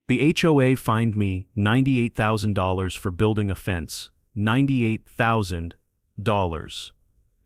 The HOA fined me $98,000 for building a fence. $98,000.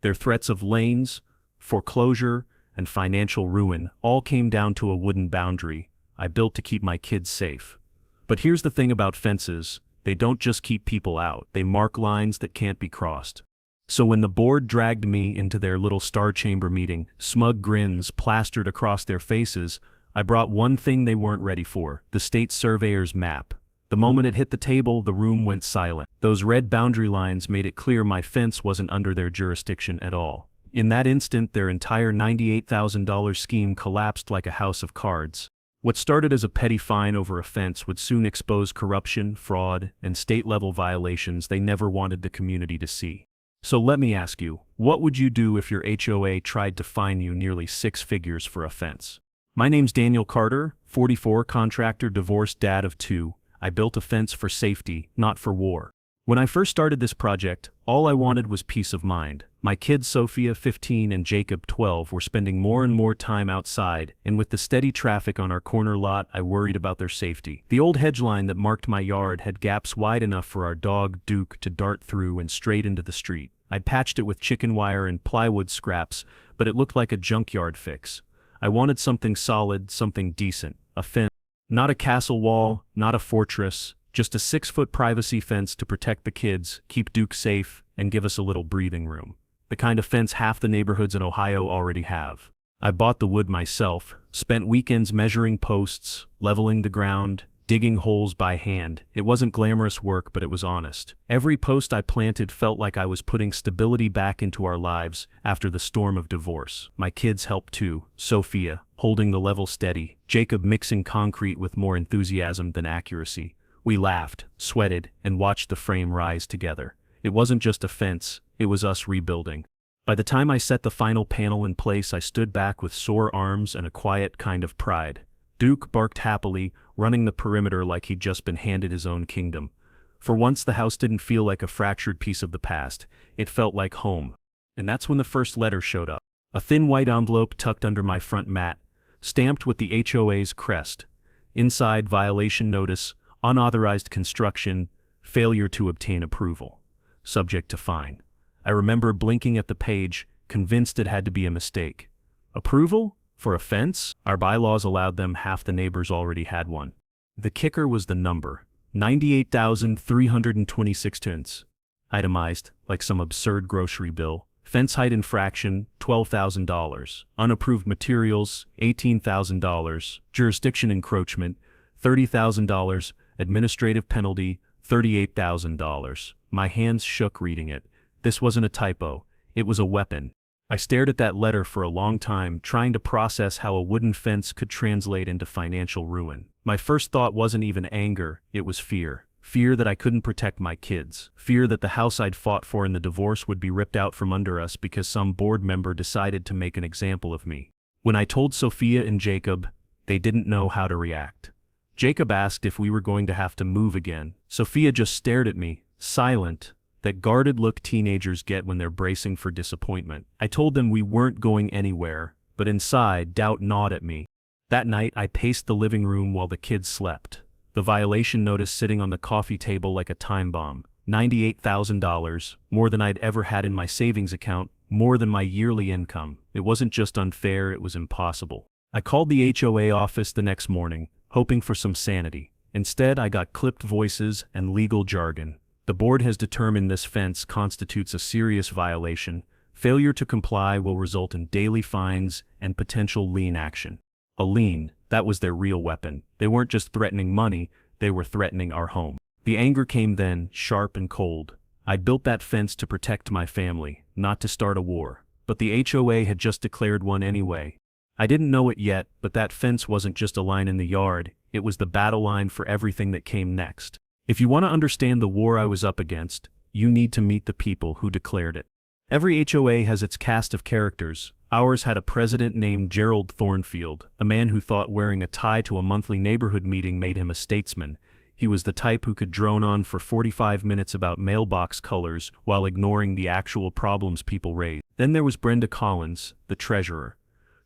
Their threats of liens, foreclosure, and financial ruin all came down to a wooden boundary I built to keep my kids safe. But here's the thing about fences: they don't just keep people out, they mark lines that can't be crossed. So when the board dragged me into their little star chamber meeting, smug grins plastered across their faces, I brought one thing they weren't ready for: the state surveyor's map. The moment it hit the table, the room went silent. Those red boundary lines made it clear my fence wasn't under their jurisdiction at all. In that instant, their entire $98,000 scheme collapsed like a house of cards. What started as a petty fine over a fence would soon expose corruption, fraud, and state-level violations they never wanted the community to see. So let me ask you, what would you do if your HOA tried to fine you nearly 6 figures for a fence? My name's Daniel Carter, 44, contractor, divorced dad of 2. I built a fence for safety, not for war. When I first started this project, all I wanted was peace of mind. My kids Sophia, 15, and Jacob, 12, were spending more and more time outside, and with the steady traffic on our corner lot, I worried about their safety. The old hedge line that marked my yard had gaps wide enough for our dog, Duke, to dart through and straight into the street. I'd patched it with chicken wire and plywood scraps, but it looked like a junkyard fix. I wanted something solid, something decent, a fence. Not a castle wall, not a fortress, just a 6-foot privacy fence to protect the kids, keep Duke safe, and give us a little breathing room. The kind of fence half the neighborhoods in Ohio already have. I bought the wood myself, spent weekends measuring posts, leveling the ground, digging holes by hand. It wasn't glamorous work, but it was honest. Every post I planted felt like I was putting stability back into our lives after the storm of divorce. My kids helped too: Sophia, holding the level steady, Jacob mixing concrete with more enthusiasm than accuracy. We laughed, sweated, and watched the frame rise together. It wasn't just a fence, it was us rebuilding. By the time I set the final panel in place, I stood back with sore arms and a quiet kind of pride. Duke barked happily, running the perimeter like he'd just been handed his own kingdom. For once, the house didn't feel like a fractured piece of the past. It felt like home. And that's when the first letter showed up. A thin white envelope tucked under my front mat, stamped with the HOA's crest. Inside, violation notice, unauthorized construction, failure to obtain approval. Subject to fine. I remember blinking at the page, convinced it had to be a mistake. Approval? For a fence? Our bylaws allowed them, half the neighbors already had one. The kicker was the number. 98,326 tons. Itemized, like some absurd grocery bill. Fence height infraction, $12,000. Unapproved materials, $18,000. Jurisdiction encroachment, $30,000. Administrative penalty, $38,000. My hands shook reading it. This wasn't a typo. It was a weapon. I stared at that letter for a long time, trying to process how a wooden fence could translate into financial ruin. My first thought wasn't even anger, it was fear. Fear that I couldn't protect my kids. Fear that the house I'd fought for in the divorce would be ripped out from under us because some board member decided to make an example of me. When I told Sophia and Jacob, they didn't know how to react. Jacob asked if we were going to have to move again. Sophia just stared at me, silent. That guarded look teenagers get when they're bracing for disappointment. I told them we weren't going anywhere, but inside, doubt gnawed at me. That night, I paced the living room while the kids slept. The violation notice sitting on the coffee table like a time bomb. $98,000, more than I'd ever had in my savings account, more than my yearly income. It wasn't just unfair, it was impossible. I called the HOA office the next morning, hoping for some sanity. Instead, I got clipped voices and legal jargon. The board has determined this fence constitutes a serious violation. Failure to comply will result in daily fines and potential lien action. A lien, that was their real weapon. They weren't just threatening money, they were threatening our home. The anger came then, sharp and cold. I built that fence to protect my family, not to start a war. But the HOA had just declared one anyway. I didn't know it yet, but that fence wasn't just a line in the yard, it was the battle line for everything that came next. If you want to understand the war I was up against, you need to meet the people who declared it. Every HOA has its cast of characters. Ours had a president named Gerald Thornfield, a man who thought wearing a tie to a monthly neighborhood meeting made him a statesman. He was the type who could drone on for 45 minutes about mailbox colors while ignoring the actual problems people raised. Then there was Brenda Collins, the treasurer.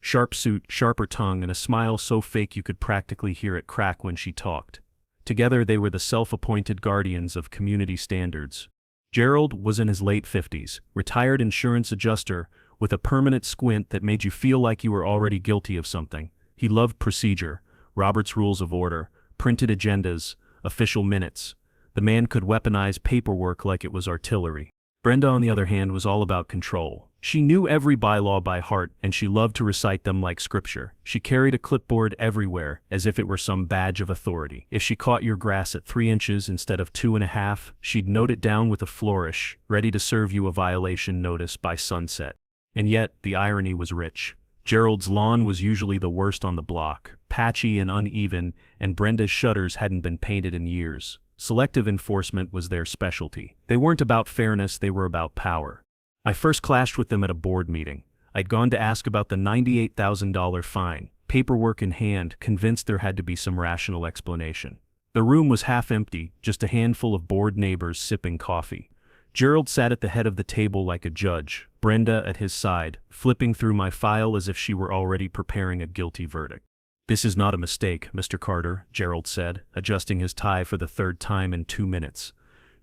Sharp suit, sharper tongue, and a smile so fake you could practically hear it crack when she talked. Together they were the self-appointed guardians of community standards. Gerald was in his late 50s, retired insurance adjuster, with a permanent squint that made you feel like you were already guilty of something. He loved procedure, Robert's Rules of Order, printed agendas, official minutes. The man could weaponize paperwork like it was artillery. Brenda, on the other hand, was all about control. She knew every bylaw by heart, and she loved to recite them like scripture. She carried a clipboard everywhere, as if it were some badge of authority. If she caught your grass at 3 inches instead of 2.5, she'd note it down with a flourish, ready to serve you a violation notice by sunset. And yet, the irony was rich. Gerald's lawn was usually the worst on the block, patchy and uneven, and Brenda's shutters hadn't been painted in years. Selective enforcement was their specialty. They weren't about fairness, they were about power. I first clashed with them at a board meeting. I'd gone to ask about the $98,000 fine, paperwork in hand, convinced there had to be some rational explanation. The room was half empty, just a handful of bored neighbors sipping coffee. Gerald sat at the head of the table like a judge, Brenda at his side, flipping through my file as if she were already preparing a guilty verdict. "This is not a mistake, Mr. Carter," Gerald said, adjusting his tie for the 3rd time in 2 minutes.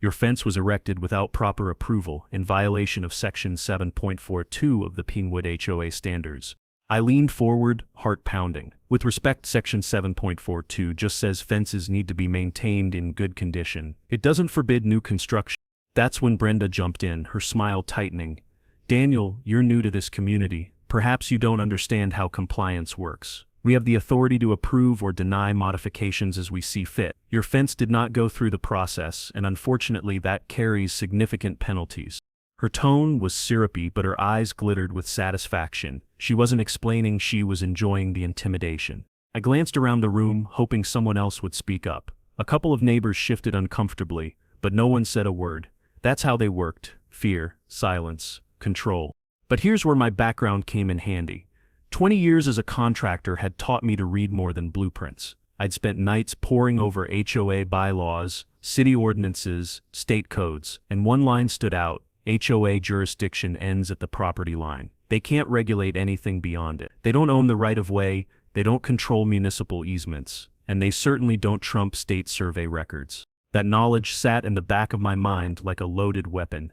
"Your fence was erected without proper approval, in violation of Section 7.42 of the Pinewood HOA standards." I leaned forward, heart pounding. With respect, Section 7.42 just says fences need to be maintained in good condition. It doesn't forbid new construction. That's when Brenda jumped in, her smile tightening. "Daniel, you're new to this community. Perhaps you don't understand how compliance works. We have the authority to approve or deny modifications as we see fit. Your fence did not go through the process, and unfortunately that carries significant penalties." Her tone was syrupy, but her eyes glittered with satisfaction. She wasn't explaining, she was enjoying the intimidation. I glanced around the room, hoping someone else would speak up. A couple of neighbors shifted uncomfortably, but no one said a word. That's how they worked: fear, silence, control. But here's where my background came in handy. 20 years as a contractor had taught me to read more than blueprints. I'd spent nights poring over HOA bylaws, city ordinances, state codes, and one line stood out: HOA jurisdiction ends at the property line. They can't regulate anything beyond it. They don't own the right-of-way, they don't control municipal easements, and they certainly don't trump state survey records. That knowledge sat in the back of my mind like a loaded weapon.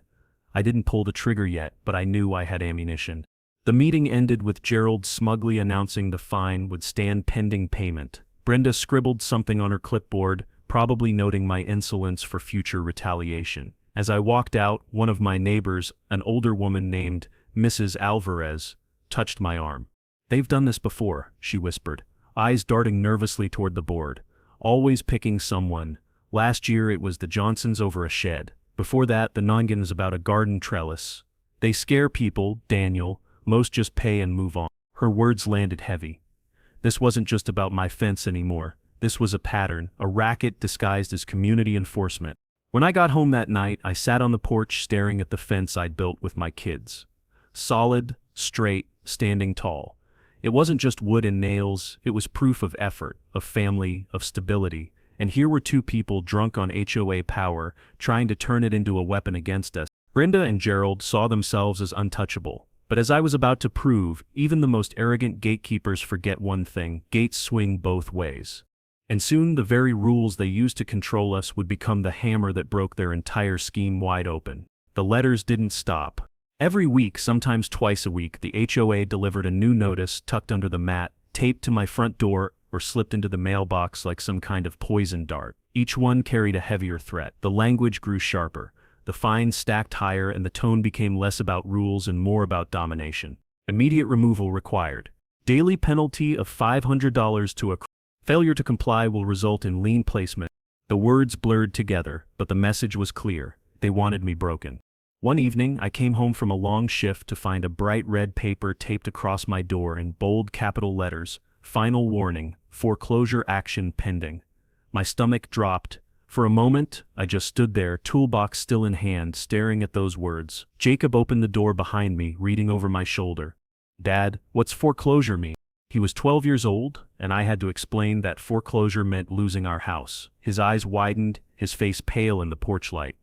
I didn't pull the trigger yet, but I knew I had ammunition. The meeting ended with Gerald smugly announcing the fine would stand pending payment. Brenda scribbled something on her clipboard, probably noting my insolence for future retaliation. As I walked out, one of my neighbors, an older woman named Mrs. Alvarez, touched my arm. "They've done this before," she whispered, eyes darting nervously toward the board. "Always picking someone. Last year it was the Johnsons over a shed. Before that, the Nongans about a garden trellis. They scare people, Daniel. Most just pay and move on." Her words landed heavy. This wasn't just about my fence anymore. This was a pattern, a racket disguised as community enforcement. When I got home that night, I sat on the porch staring at the fence I'd built with my kids. Solid, straight, standing tall. It wasn't just wood and nails, it was proof of effort, of family, of stability. And here were two people drunk on HOA power, trying to turn it into a weapon against us. Brenda and Gerald saw themselves as untouchable. But as I was about to prove, even the most arrogant gatekeepers forget one thing: gates swing both ways. And soon the very rules they used to control us would become the hammer that broke their entire scheme wide open. The letters didn't stop. Every week, sometimes twice a week, the HOA delivered a new notice tucked under the mat, taped to my front door, or slipped into the mailbox like some kind of poison dart. Each one carried a heavier threat. The language grew sharper. The fines stacked higher, and the tone became less about rules and more about domination. Immediate removal required. Daily penalty of $500 to a failure to comply will result in lien placement. The words blurred together, but the message was clear. They wanted me broken. One evening, I came home from a long shift to find a bright red paper taped across my door in bold capital letters: "Final warning, foreclosure action pending." My stomach dropped. For a moment, I just stood there, toolbox still in hand, staring at those words. Jacob opened the door behind me, reading over my shoulder. "Dad, what's foreclosure mean?" He was 12 years old, and I had to explain that foreclosure meant losing our house. His eyes widened, his face pale in the porch light.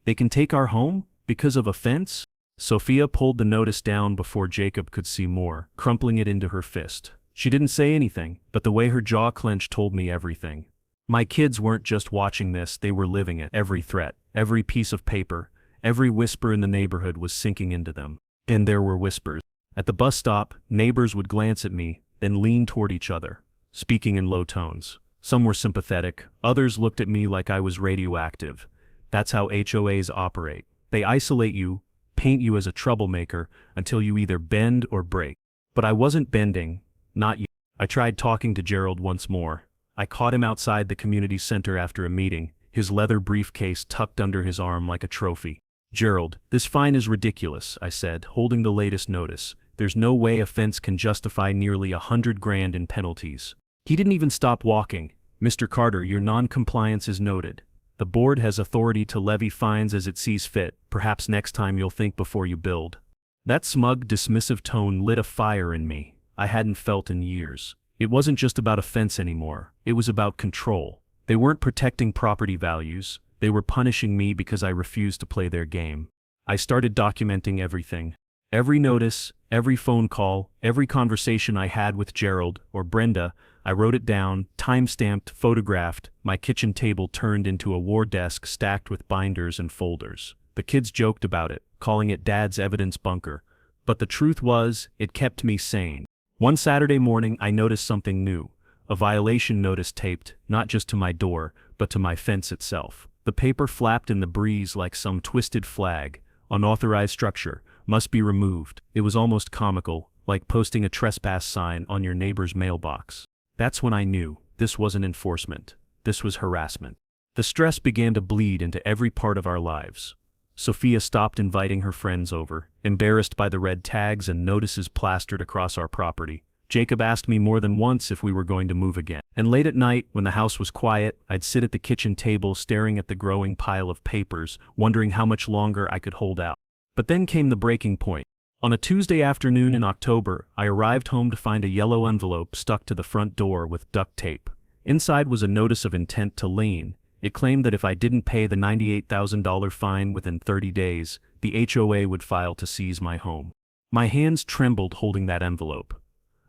"They can take our home? Because of a fence?" Sophia pulled the notice down before Jacob could see more, crumpling it into her fist. She didn't say anything, but the way her jaw clenched told me everything. My kids weren't just watching this, they were living it. Every threat, every piece of paper, every whisper in the neighborhood was sinking into them. And there were whispers. At the bus stop, neighbors would glance at me, then lean toward each other, speaking in low tones. Some were sympathetic, others looked at me like I was radioactive. That's how HOAs operate. They isolate you, paint you as a troublemaker, until you either bend or break. But I wasn't bending, not yet. I tried talking to Gerald once more. I caught him outside the community center after a meeting, his leather briefcase tucked under his arm like a trophy. "Gerald, this fine is ridiculous," I said, holding the latest notice. "There's no way a fence can justify nearly $100,000 in penalties." He didn't even stop walking. "Mr. Carter, your non-compliance is noted. The board has authority to levy fines as it sees fit. Perhaps next time you'll think before you build." That smug, dismissive tone lit a fire in me I hadn't felt in years. It wasn't just about a fence anymore. It was about control. They weren't protecting property values. They were punishing me because I refused to play their game. I started documenting everything. Every notice, every phone call, every conversation I had with Gerald or Brenda, I wrote it down, time-stamped, photographed. My kitchen table turned into a war desk stacked with binders and folders. The kids joked about it, calling it Dad's evidence bunker. But the truth was, it kept me sane. One Saturday morning, I noticed something new. A violation notice taped, not just to my door, but to my fence itself. The paper flapped in the breeze like some twisted flag. "Unauthorized structure, must be removed." It was almost comical, like posting a trespass sign on your neighbor's mailbox. That's when I knew, this wasn't enforcement. This was harassment. The stress began to bleed into every part of our lives. Sophia stopped inviting her friends over, embarrassed by the red tags and notices plastered across our property. Jacob asked me more than once if we were going to move again. And late at night, when the house was quiet, I'd sit at the kitchen table staring at the growing pile of papers, wondering how much longer I could hold out. But then came the breaking point. On a Tuesday afternoon in October, I arrived home to find a yellow envelope stuck to the front door with duct tape. Inside was a notice of intent to lien. It claimed that if I didn't pay the $98,000 fine within 30 days, the HOA would file to seize my home. My hands trembled holding that envelope.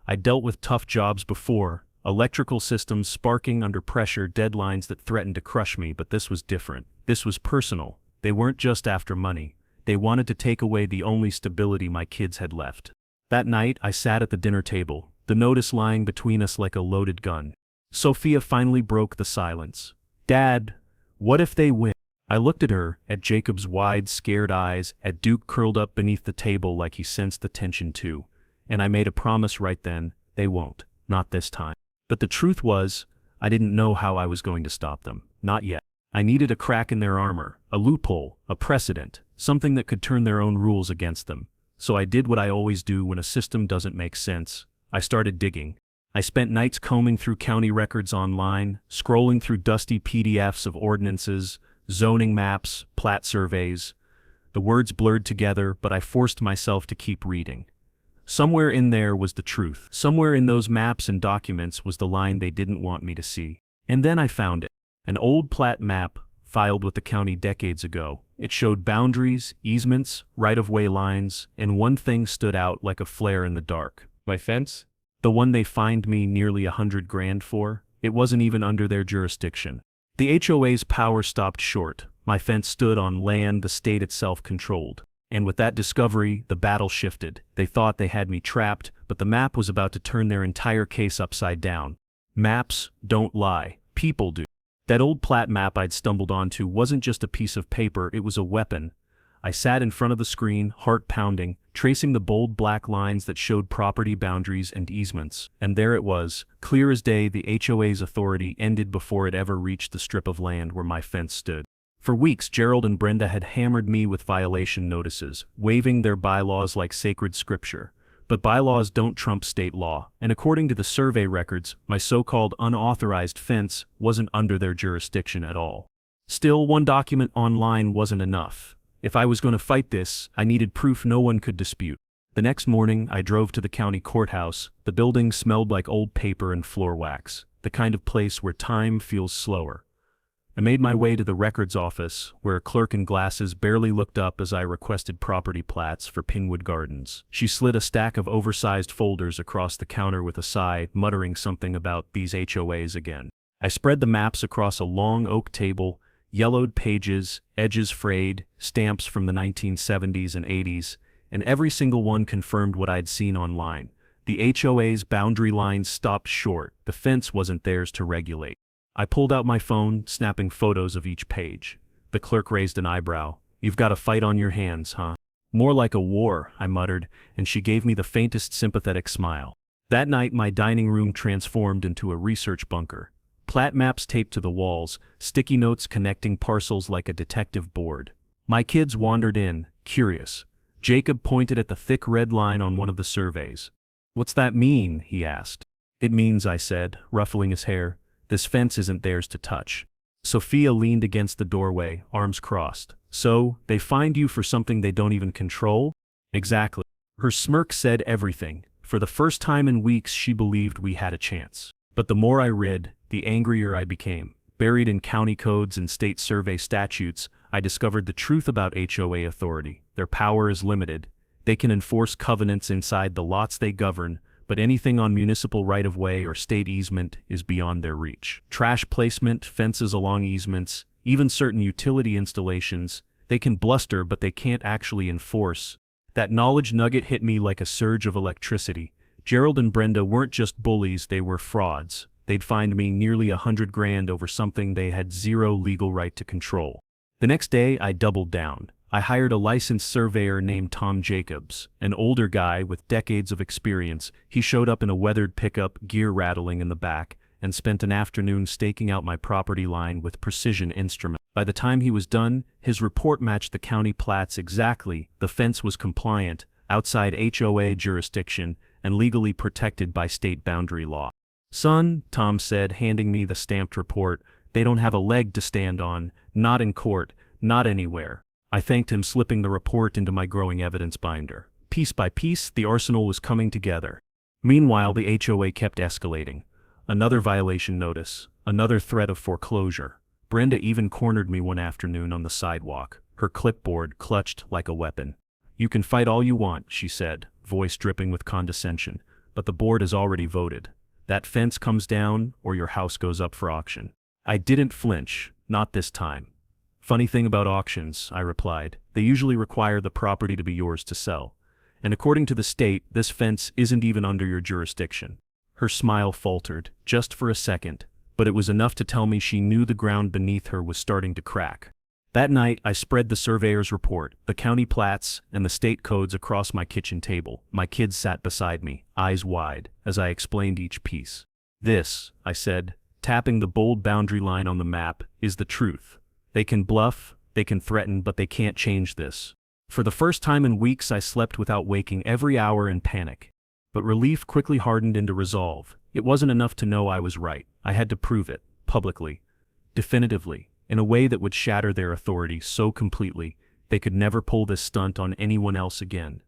I dealt with tough jobs before, electrical systems sparking under pressure, deadlines that threatened to crush me, but this was different. This was personal. They weren't just after money. They wanted to take away the only stability my kids had left. That night, I sat at the dinner table, the notice lying between us like a loaded gun. Sophia finally broke the silence. "Dad, what if they win?" I looked at her, at Jacob's wide, scared eyes, at Duke curled up beneath the table like he sensed the tension too. And I made a promise right then, they won't, not this time. But the truth was, I didn't know how I was going to stop them, not yet. I needed a crack in their armor, a loophole, a precedent, something that could turn their own rules against them. So I did what I always do when a system doesn't make sense. I started digging. I spent nights combing through county records online, scrolling through dusty PDFs of ordinances, zoning maps, plat surveys. The words blurred together, but I forced myself to keep reading. Somewhere in there was the truth. Somewhere in those maps and documents was the line they didn't want me to see. And then I found it. An old plat map, filed with the county decades ago. It showed boundaries, easements, right-of-way lines, and one thing stood out like a flare in the dark. My fence? The one they fined me nearly $100,000 for? It wasn't even under their jurisdiction. The HOA's power stopped short. My fence stood on land the state itself controlled. And with that discovery, the battle shifted. They thought they had me trapped, but the map was about to turn their entire case upside down. Maps don't lie. People do. That old plat map I'd stumbled onto wasn't just a piece of paper, it was a weapon. I sat in front of the screen, heart pounding, tracing the bold black lines that showed property boundaries and easements. And there it was, clear as day. The HOA's authority ended before it ever reached the strip of land where my fence stood. For weeks, Gerald and Brenda had hammered me with violation notices, waving their bylaws like sacred scripture. But bylaws don't trump state law, and according to the survey records, my so-called unauthorized fence wasn't under their jurisdiction at all. Still, one document online wasn't enough. If I was going to fight this, I needed proof no one could dispute. The next morning, I drove to the county courthouse. The building smelled like old paper and floor wax, the kind of place where time feels slower. I made my way to the records office, where a clerk in glasses barely looked up as I requested property plats for Pinwood Gardens. She slid a stack of oversized folders across the counter with a sigh, muttering something about these HOAs again. I spread the maps across a long oak table, yellowed pages, edges frayed, stamps from the 1970s and 80s, and every single one confirmed what I'd seen online. The HOA's boundary lines stopped short. The fence wasn't theirs to regulate. I pulled out my phone, snapping photos of each page. The clerk raised an eyebrow. "You've got a fight on your hands, huh?" "More like a war," I muttered, and she gave me the faintest sympathetic smile. That night my dining room transformed into a research bunker. Plat maps taped to the walls, sticky notes connecting parcels like a detective board. My kids wandered in, curious. Jacob pointed at the thick red line on one of the surveys. "What's that mean?" he asked. "It means," I said, ruffling his hair, "this fence isn't theirs to touch." Sophia leaned against the doorway, arms crossed. "So, they fined you for something they don't even control?" "Exactly." Her smirk said everything. For the first time in weeks she believed we had a chance. But the more I read, the angrier I became. Buried in county codes and state survey statutes, I discovered the truth about HOA authority. Their power is limited. They can enforce covenants inside the lots they govern, but anything on municipal right-of-way or state easement is beyond their reach. Trash placement, fences along easements, even certain utility installations, they can bluster but they can't actually enforce. That knowledge nugget hit me like a surge of electricity. Gerald and Brenda weren't just bullies, they were frauds. They'd fined me nearly $100,000 over something they had zero legal right to control. The next day, I doubled down. I hired a licensed surveyor named Tom Jacobs, an older guy with decades of experience. He showed up in a weathered pickup, gear rattling in the back, and spent an afternoon staking out my property line with precision instruments. By the time he was done, his report matched the county plats exactly. The fence was compliant, outside HOA jurisdiction, and legally protected by state boundary law. "Son," Tom said, handing me the stamped report, "they don't have a leg to stand on, not in court, not anywhere." I thanked him, slipping the report into my growing evidence binder. Piece by piece, the arsenal was coming together. Meanwhile, the HOA kept escalating. Another violation notice, another threat of foreclosure. Brenda even cornered me one afternoon on the sidewalk, her clipboard clutched like a weapon. "You can fight all you want," she said, voice dripping with condescension, "but the board has already voted. That fence comes down, or your house goes up for auction." I didn't flinch, not this time. "Funny thing about auctions," I replied, "they usually require the property to be yours to sell. And according to the state, this fence isn't even under your jurisdiction." Her smile faltered, just for a second, but it was enough to tell me she knew the ground beneath her was starting to crack. That night, I spread the surveyor's report, the county plats, and the state codes across my kitchen table. My kids sat beside me, eyes wide, as I explained each piece. "This," I said, tapping the bold boundary line on the map, "is the truth. They can bluff, they can threaten, but they can't change this." For the first time in weeks, I slept without waking, every hour in panic. But relief quickly hardened into resolve. It wasn't enough to know I was right. I had to prove it, publicly, definitively, in a way that would shatter their authority so completely they could never pull this stunt on anyone else again.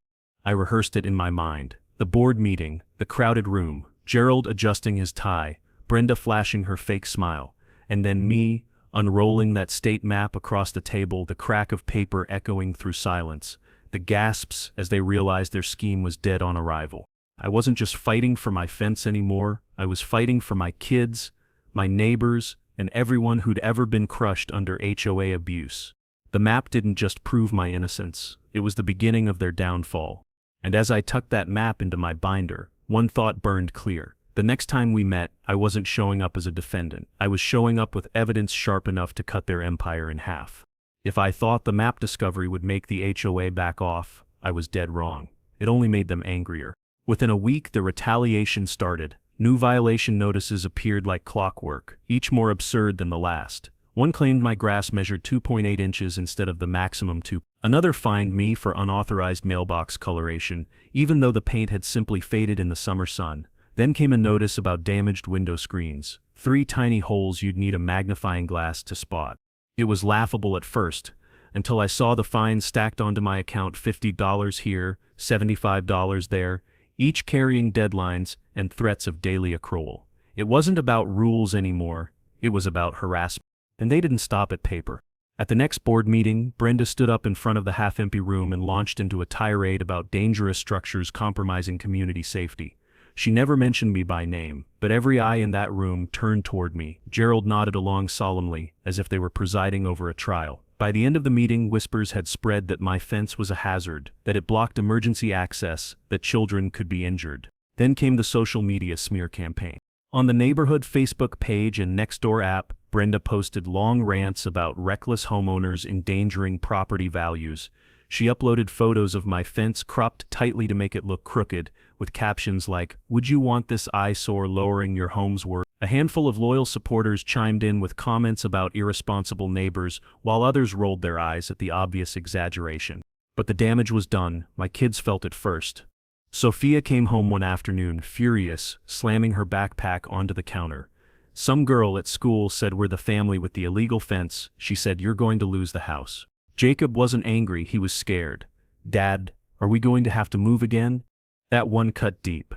I rehearsed it in my mind. The board meeting, the crowded room, Gerald adjusting his tie, Brenda flashing her fake smile, and then me, unrolling that state map across the table, the crack of paper echoing through silence, the gasps as they realized their scheme was dead on arrival. I wasn't just fighting for my fence anymore, I was fighting for my kids, my neighbors, and everyone who'd ever been crushed under HOA abuse. The map didn't just prove my innocence, it was the beginning of their downfall. And as I tucked that map into my binder, one thought burned clear. The next time we met, I wasn't showing up as a defendant. I was showing up with evidence sharp enough to cut their empire in half. If I thought the map discovery would make the HOA back off, I was dead wrong. It only made them angrier. Within a week, the retaliation started. New violation notices appeared like clockwork, each more absurd than the last. One claimed my grass measured 2.8 inches instead of the maximum 2. Another fined me for unauthorized mailbox coloration, even though the paint had simply faded in the summer sun. Then came a notice about damaged window screens, 3 tiny holes you'd need a magnifying glass to spot. It was laughable at first, until I saw the fines stacked onto my account, $50 here, $75 there, each carrying deadlines and threats of daily accrual. It wasn't about rules anymore, it was about harassment. And they didn't stop at paper. At the next board meeting, Brenda stood up in front of the half-empty room and launched into a tirade about dangerous structures compromising community safety. She never mentioned me by name, but every eye in that room turned toward me. Gerald nodded along solemnly, as if they were presiding over a trial. By the end of the meeting, whispers had spread that my fence was a hazard, that it blocked emergency access, that children could be injured. Then came the social media smear campaign. On the neighborhood Facebook page and Nextdoor app, Brenda posted long rants about reckless homeowners endangering property values. She uploaded photos of my fence cropped tightly to make it look crooked, with captions like, "Would you want this eyesore lowering your home's worth?" A handful of loyal supporters chimed in with comments about irresponsible neighbors, while others rolled their eyes at the obvious exaggeration. But the damage was done. My kids felt it first. Sophia came home one afternoon, furious, slamming her backpack onto the counter. Some girl at school said we're the family with the illegal fence. She said, "You're going to lose the house." Jacob wasn't angry, he was scared. "Dad, are we going to have to move again?" That one cut deep.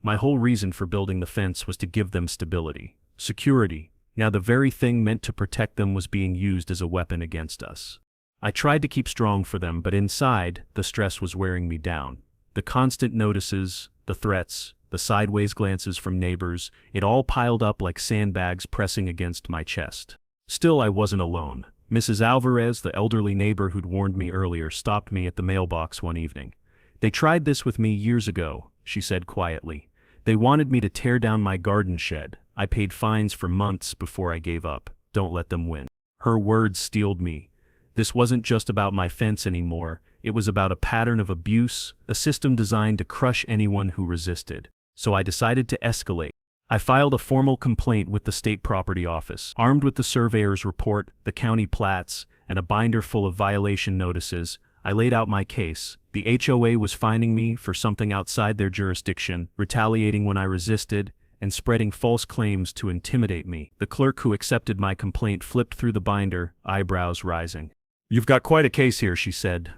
My whole reason for building the fence was to give them stability, security. Now the very thing meant to protect them was being used as a weapon against us. I tried to keep strong for them, but inside, the stress was wearing me down. The constant notices, the threats, the sideways glances from neighbors, it all piled up like sandbags pressing against my chest. Still, I wasn't alone. Mrs. Alvarez, the elderly neighbor who'd warned me earlier, stopped me at the mailbox one evening. "They tried this with me years ago," she said quietly. "They wanted me to tear down my garden shed. I paid fines for months before I gave up. Don't let them win." Her words steeled me. This wasn't just about my fence anymore. It was about a pattern of abuse, a system designed to crush anyone who resisted. So I decided to escalate. I filed a formal complaint with the state property office. Armed with the surveyor's report, the county plats, and a binder full of violation notices, I laid out my case. The HOA was fining me for something outside their jurisdiction, retaliating when I resisted, and spreading false claims to intimidate me. The clerk who accepted my complaint flipped through the binder, eyebrows rising. "You've got quite a case here," she said.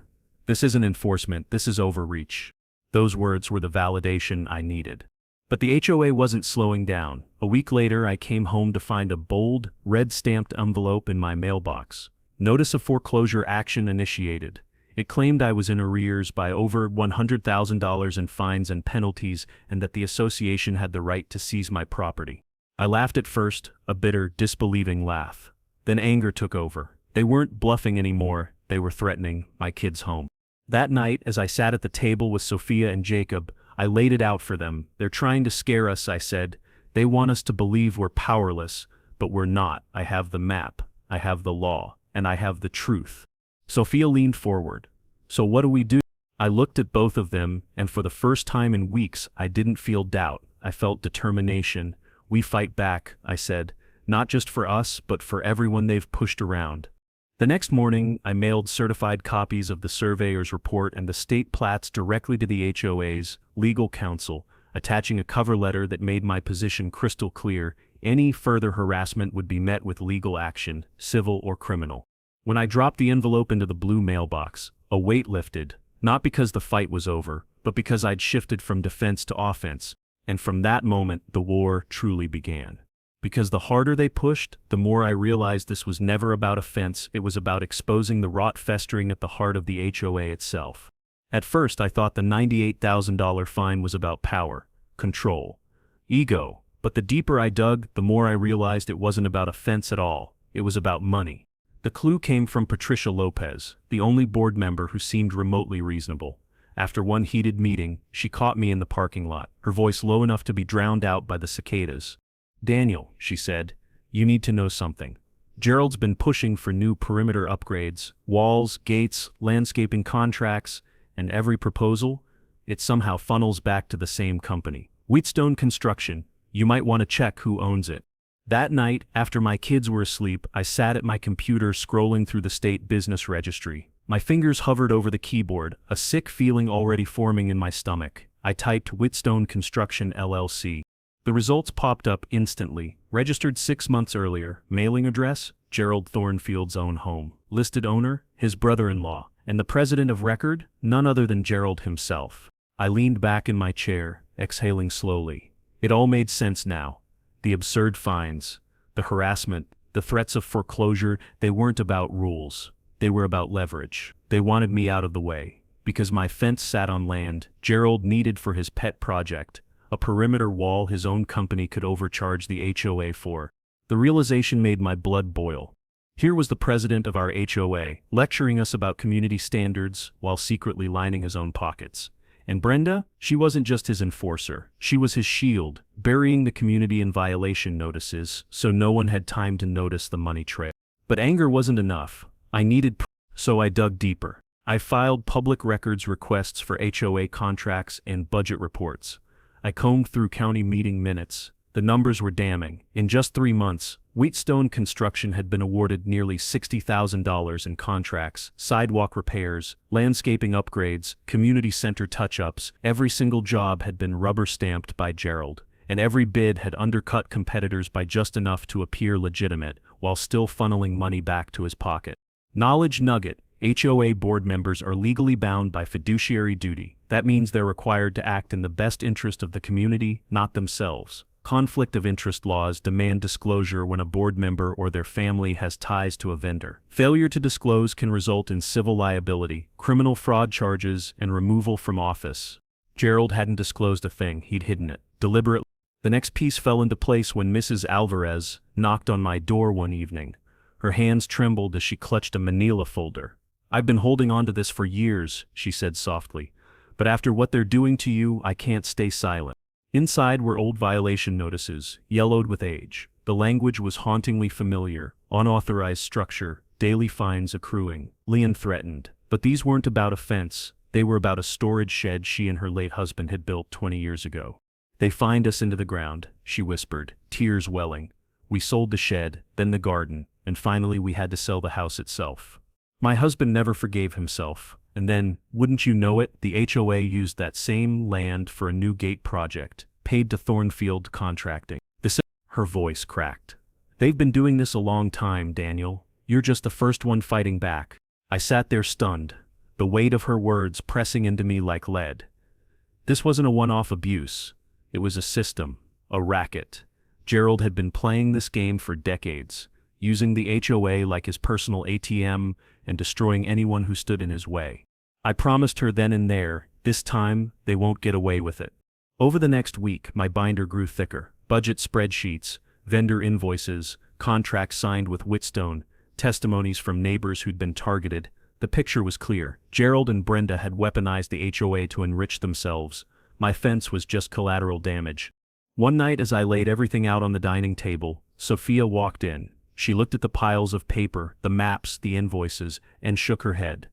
"This isn't enforcement, this is overreach." Those words were the validation I needed. But the HOA wasn't slowing down. A week later, I came home to find a bold, red-stamped envelope in my mailbox. Notice of foreclosure action initiated. It claimed I was in arrears by over $100,000 in fines and penalties, and that the association had the right to seize my property. I laughed at first, a bitter, disbelieving laugh. Then anger took over. They weren't bluffing anymore, they were threatening my kids' home. That night, as I sat at the table with Sophia and Jacob, I laid it out for them. "They're trying to scare us," I said. "They want us to believe we're powerless, but we're not. I have the map, I have the law, and I have the truth." Sophia leaned forward. "So what do we do?" I looked at both of them, and for the first time in weeks, I didn't feel doubt. I felt determination. "We fight back," I said. "Not just for us, but for everyone they've pushed around." The next morning, I mailed certified copies of the surveyor's report and the state plats directly to the HOA's legal counsel, attaching a cover letter that made my position crystal clear. Any further harassment would be met with legal action, civil or criminal. When I dropped the envelope into the blue mailbox, a weight lifted, not because the fight was over, but because I'd shifted from defense to offense, and from that moment, the war truly began. Because the harder they pushed, the more I realized this was never about offense, it was about exposing the rot festering at the heart of the HOA itself. At first I thought the $98,000 fine was about power, control, ego, but the deeper I dug, the more I realized it wasn't about offense at all, it was about money. The clue came from Patricia Lopez, the only board member who seemed remotely reasonable. After one heated meeting, she caught me in the parking lot, her voice low enough to be drowned out by the cicadas. "Daniel," she said, "you need to know something. Gerald's been pushing for new perimeter upgrades, walls, gates, landscaping contracts, and every proposal, it somehow funnels back to the same company. Wheatstone Construction. You might want to check who owns it." That night, after my kids were asleep, I sat at my computer scrolling through the state business registry. My fingers hovered over the keyboard, a sick feeling already forming in my stomach. I typed Wheatstone Construction LLC. The results popped up instantly. Registered 6 months earlier. Mailing address, Gerald Thornfield's own home. Listed owner, his brother-in-law. And the president of record, none other than Gerald himself. I leaned back in my chair, exhaling slowly. It all made sense now. The absurd fines, the harassment, the threats of foreclosure, they weren't about rules. They were about leverage. They wanted me out of the way. Because my fence sat on land Gerald needed for his pet project, a perimeter wall his own company could overcharge the HOA for. The realization made my blood boil. Here was the president of our HOA, lecturing us about community standards while secretly lining his own pockets. And Brenda, she wasn't just his enforcer, she was his shield, burying the community in violation notices so no one had time to notice the money trail. But anger wasn't enough. I needed proof, so I dug deeper. I filed public records requests for HOA contracts and budget reports. I combed through county meeting minutes. The numbers were damning. In just 3 months, Wheatstone Construction had been awarded nearly $60,000 in contracts, sidewalk repairs, landscaping upgrades, community center touch-ups. Every single job had been rubber-stamped by Gerald, and every bid had undercut competitors by just enough to appear legitimate, while still funneling money back to his pocket. Knowledge nugget: HOA board members are legally bound by fiduciary duty. That means they're required to act in the best interest of the community, not themselves. Conflict of interest laws demand disclosure when a board member or their family has ties to a vendor. Failure to disclose can result in civil liability, criminal fraud charges, and removal from office. Gerald hadn't disclosed a thing, he'd hidden it, deliberately. The next piece fell into place when Mrs. Alvarez knocked on my door one evening. Her hands trembled as she clutched a manila folder. "I've been holding on to this for years," she said softly. "But after what they're doing to you, I can't stay silent." Inside were old violation notices, yellowed with age. The language was hauntingly familiar: unauthorized structure, daily fines accruing, lien threatened. But these weren't about a fence, they were about a storage shed she and her late husband had built 20 years ago. "They fined us into the ground," she whispered, tears welling. "We sold the shed, then the garden, and finally we had to sell the house itself. My husband never forgave himself. And then, wouldn't you know it, the HOA used that same land for a new gate project, paid to Thornfield Contracting." Her voice cracked. "They've been doing this a long time, Daniel. You're just the first one fighting back." I sat there stunned, the weight of her words pressing into me like lead. This wasn't a one-off abuse. It was a system, a racket. Gerald had been playing this game for decades, using the HOA like his personal ATM and destroying anyone who stood in his way. I promised her then and there, this time, they won't get away with it. Over the next week, my binder grew thicker. Budget spreadsheets, vendor invoices, contracts signed with Wheatstone, testimonies from neighbors who'd been targeted. The picture was clear. Gerald and Brenda had weaponized the HOA to enrich themselves. My fence was just collateral damage. One night as I laid everything out on the dining table, Sophia walked in. She looked at the piles of paper, the maps, the invoices, and shook her head.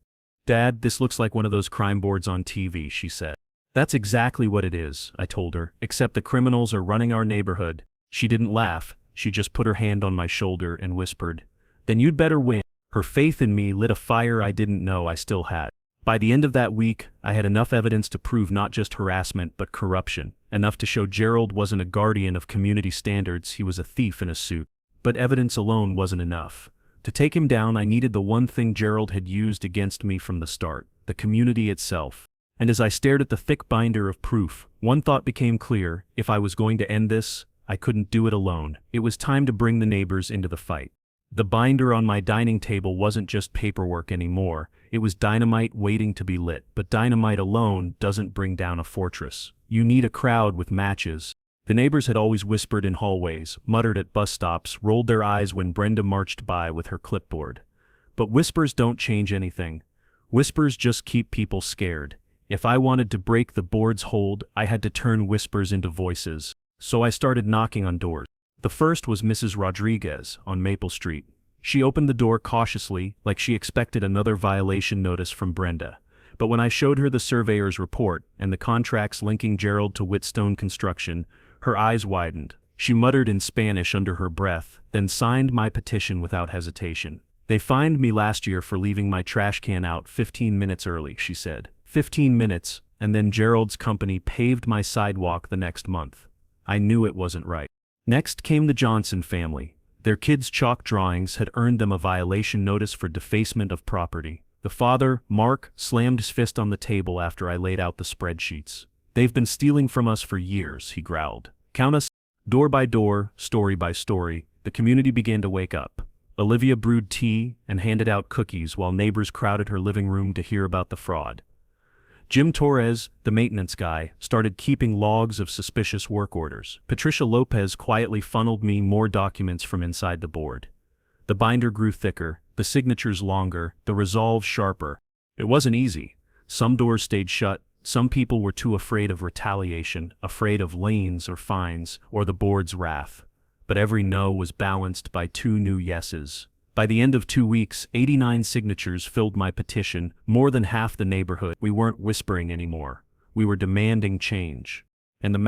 "Dad, this looks like one of those crime boards on TV," she said. "That's exactly what it is," I told her, "except the criminals are running our neighborhood." She didn't laugh, she just put her hand on my shoulder and whispered, "Then you'd better win." Her faith in me lit a fire I didn't know I still had. By the end of that week, I had enough evidence to prove not just harassment but corruption, enough to show Gerald wasn't a guardian of community standards, he was a thief in a suit. But evidence alone wasn't enough. To take him down, I needed the one thing Gerald had used against me from the start: the community itself. And as I stared at the thick binder of proof, one thought became clear: if I was going to end this, I couldn't do it alone. It was time to bring the neighbors into the fight. The binder on my dining table wasn't just paperwork anymore, it was dynamite waiting to be lit. But dynamite alone doesn't bring down a fortress. You need a crowd with matches. The neighbors had always whispered in hallways, muttered at bus stops, rolled their eyes when Brenda marched by with her clipboard. But whispers don't change anything. Whispers just keep people scared. If I wanted to break the board's hold, I had to turn whispers into voices. So I started knocking on doors. The first was Mrs. Rodriguez on Maple Street. She opened the door cautiously, like she expected another violation notice from Brenda. But when I showed her the surveyor's report and the contracts linking Gerald to Wheatstone Construction, her eyes widened. She muttered in Spanish under her breath, then signed my petition without hesitation. "They fined me last year for leaving my trash can out 15 minutes early," she said. 15 minutes, and then Gerald's company paved my sidewalk the next month. I knew it wasn't right. Next came the Johnson family. Their kids' chalk drawings had earned them a violation notice for defacement of property. The father, Mark, slammed his fist on the table after I laid out the spreadsheets. "They've been stealing from us for years," he growled. "Count us." Door by door, story by story, the community began to wake up. Olivia brewed tea and handed out cookies while neighbors crowded her living room to hear about the fraud. Jim Torres, the maintenance guy, started keeping logs of suspicious work orders. Patricia Lopez quietly funneled me more documents from inside the board. The binder grew thicker, the signatures longer, the resolve sharper. It wasn't easy. Some doors stayed shut, some people were too afraid of retaliation, afraid of liens or fines, or the board's wrath. But every no was balanced by 2 new yeses. By the end of 2 weeks, 89 signatures filled my petition, more than half the neighborhood. We weren't whispering anymore. We were demanding change. And the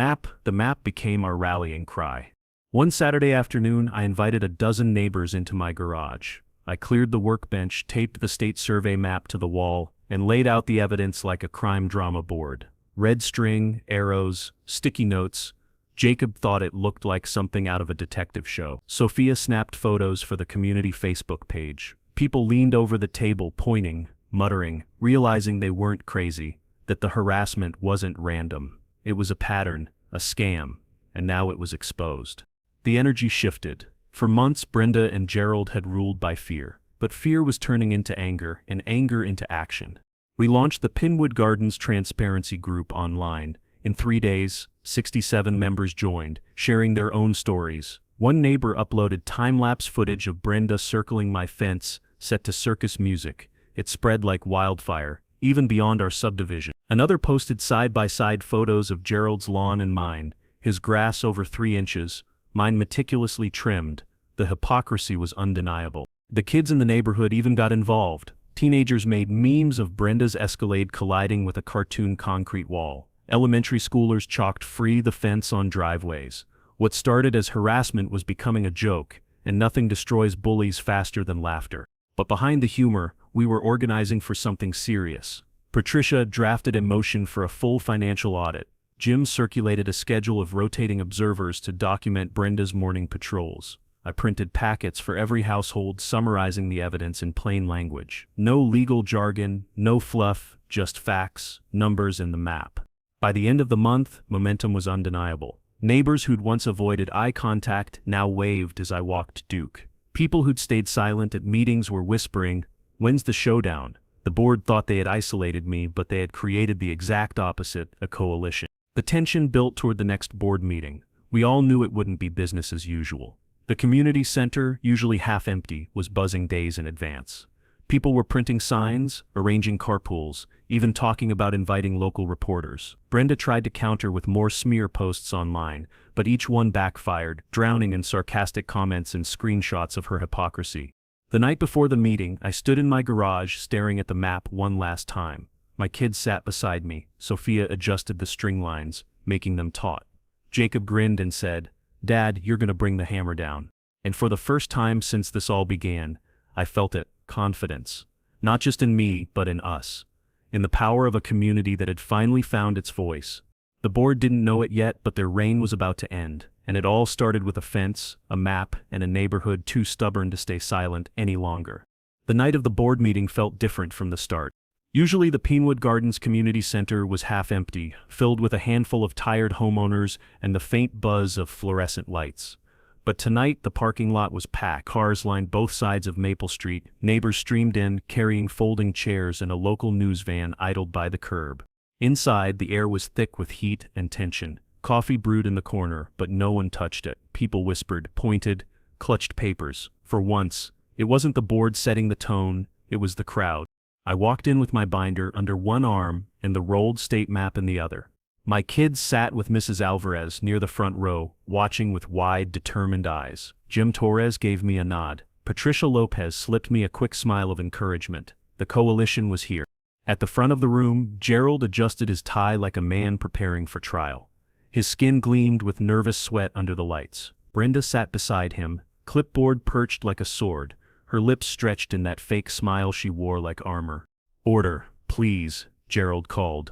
map became our rallying cry. One Saturday afternoon, I invited a dozen neighbors into my garage. I cleared the workbench, taped the state survey map to the wall, and laid out the evidence like a crime drama board. Red string, arrows, sticky notes. Jacob thought it looked like something out of a detective show. Sophia snapped photos for the community Facebook page. People leaned over the table pointing, muttering, realizing they weren't crazy, that the harassment wasn't random. It was a pattern, a scam, and now it was exposed. The energy shifted. For months, Brenda and Gerald had ruled by fear, but fear was turning into anger, and anger into action. We launched the Pinwood Gardens Transparency Group online. In 3 days, 67 members joined, sharing their own stories. One neighbor uploaded time-lapse footage of Brenda circling my fence, set to circus music. It spread like wildfire, even beyond our subdivision. Another posted side-by-side photos of Gerald's lawn and mine, his grass over 3 inches, mine meticulously trimmed. The hypocrisy was undeniable. The kids in the neighborhood even got involved. Teenagers made memes of Brenda's Escalade colliding with a cartoon concrete wall. Elementary schoolers chalked "free the fence" on driveways. What started as harassment was becoming a joke, and nothing destroys bullies faster than laughter. But behind the humor, we were organizing for something serious. Patricia drafted a motion for a full financial audit. Jim circulated a schedule of rotating observers to document Brenda's morning patrols. I printed packets for every household summarizing the evidence in plain language. No legal jargon, no fluff, just facts, numbers, and the map. By the end of the month, momentum was undeniable. Neighbors who'd once avoided eye contact now waved as I walked Duke. People who'd stayed silent at meetings were whispering, "When's the showdown?" The board thought they had isolated me, but they had created the exact opposite, a coalition. The tension built toward the next board meeting. We all knew it wouldn't be business as usual. The community center, usually half empty, was buzzing days in advance. People were printing signs, arranging carpools, even talking about inviting local reporters. Brenda tried to counter with more smear posts online, but each one backfired, drowning in sarcastic comments and screenshots of her hypocrisy. The night before the meeting, I stood in my garage staring at the map one last time. My kids sat beside me. Sophia adjusted the string lines, making them taut. Jacob grinned and said, "Dad, you're gonna bring the hammer down." And for the first time since this all began, I felt it, confidence. Not just in me, but in us. In the power of a community that had finally found its voice. The board didn't know it yet, but their reign was about to end, and it all started with a fence, a map, and a neighborhood too stubborn to stay silent any longer. The night of the board meeting felt different from the start. Usually the Pinwood Gardens Community Center was half empty, filled with a handful of tired homeowners and the faint buzz of fluorescent lights. But tonight the parking lot was packed. Cars lined both sides of Maple Street. Neighbors streamed in, carrying folding chairs, and a local news van idled by the curb. Inside, the air was thick with heat and tension. Coffee brewed in the corner, but no one touched it. People whispered, pointed, clutched papers. For once, it wasn't the board setting the tone, it was the crowd. I walked in with my binder under one arm and the rolled state map in the other. My kids sat with Mrs. Alvarez near the front row, watching with wide, determined eyes. Jim Torres gave me a nod. Patricia Lopez slipped me a quick smile of encouragement. The coalition was here. At the front of the room, Gerald adjusted his tie like a man preparing for trial. His skin gleamed with nervous sweat under the lights. Brenda sat beside him, clipboard perched like a sword, her lips stretched in that fake smile she wore like armor. "Order, please," Gerald called,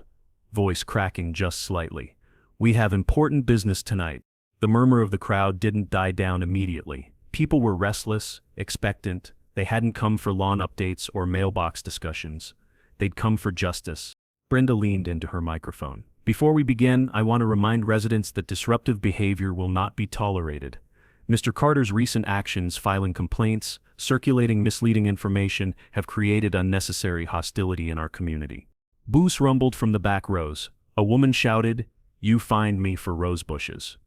voice cracking just slightly. "We have important business tonight." The murmur of the crowd didn't die down immediately. People were restless, expectant. They hadn't come for lawn updates or mailbox discussions. They'd come for justice. Brenda leaned into her microphone. "Before we begin, I want to remind residents that disruptive behavior will not be tolerated. Mr. Carter's recent actions, filing complaints, circulating misleading information, have created unnecessary hostility in our community. Boos rumbled from the back rows. A woman shouted, "You fined me for rose bushes."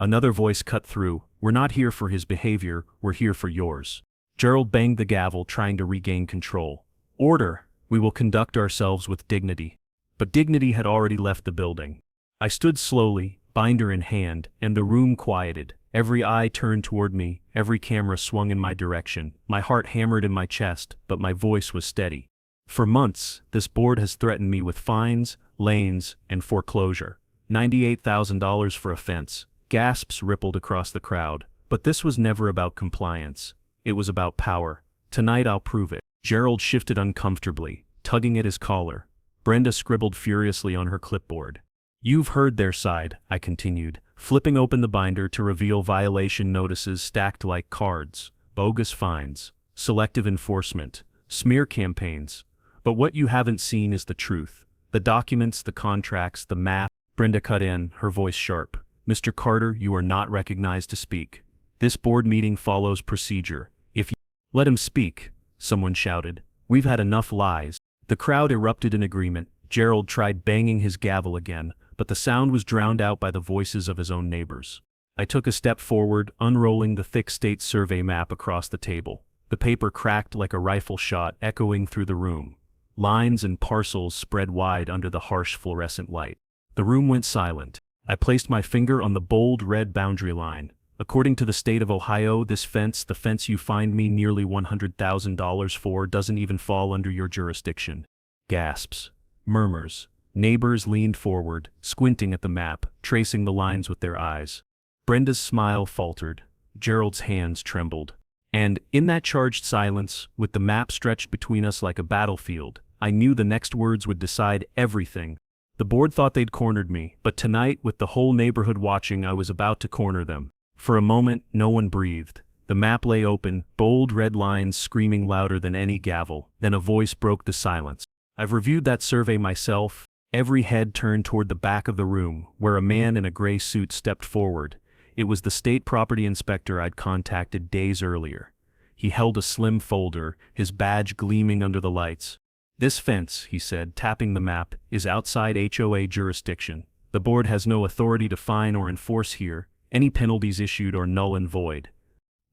Another voice cut through, "We're not here for his behavior, we're here for yours." Gerald banged the gavel, trying to regain control. "Order! We will conduct ourselves with dignity." But dignity had already left the building. I stood slowly, binder in hand, and the room quieted. Every eye turned toward me, every camera swung in my direction. My heart hammered in my chest, but my voice was steady. For months, this board has threatened me with fines, lanes, and foreclosure. $98,000 for a fence. Gasps rippled across the crowd. But this was never about compliance. It was about power. Tonight I'll prove it. Gerald shifted uncomfortably, tugging at his collar. Brenda scribbled furiously on her clipboard. "You've heard their side," I continued, flipping open the binder to reveal violation notices stacked like cards, bogus fines, selective enforcement, smear campaigns. But what you haven't seen is the truth. The documents, the contracts, the map. Brenda cut in, her voice sharp. "Mr. Carter, you are not recognized to speak. This board meeting follows procedure. If you—" "Let him speak," someone shouted. "We've had enough lies." The crowd erupted in agreement. Gerald tried banging his gavel again, but the sound was drowned out by the voices of his own neighbors. I took a step forward, unrolling the thick state survey map across the table. The paper cracked like a rifle shot, echoing through the room. Lines and parcels spread wide under the harsh fluorescent light. The room went silent. I placed my finger on the bold red boundary line. "According to the state of Ohio, this fence, the fence you fined me nearly $100,000 for, doesn't even fall under your jurisdiction." Gasps. Murmurs. Neighbors leaned forward, squinting at the map, tracing the lines with their eyes. Brenda's smile faltered. Gerald's hands trembled. And, in that charged silence, with the map stretched between us like a battlefield, I knew the next words would decide everything. The board thought they'd cornered me, but tonight, with the whole neighborhood watching, I was about to corner them. For a moment, no one breathed. The map lay open, bold red lines screaming louder than any gavel. Then a voice broke the silence. "I've reviewed that survey myself." Every head turned toward the back of the room, where a man in a gray suit stepped forward. It was the state property inspector I'd contacted days earlier. He held a slim folder, his badge gleaming under the lights. "This fence," he said, tapping the map, "is outside HOA jurisdiction. The board has no authority to fine or enforce here. Any penalties issued are null and void."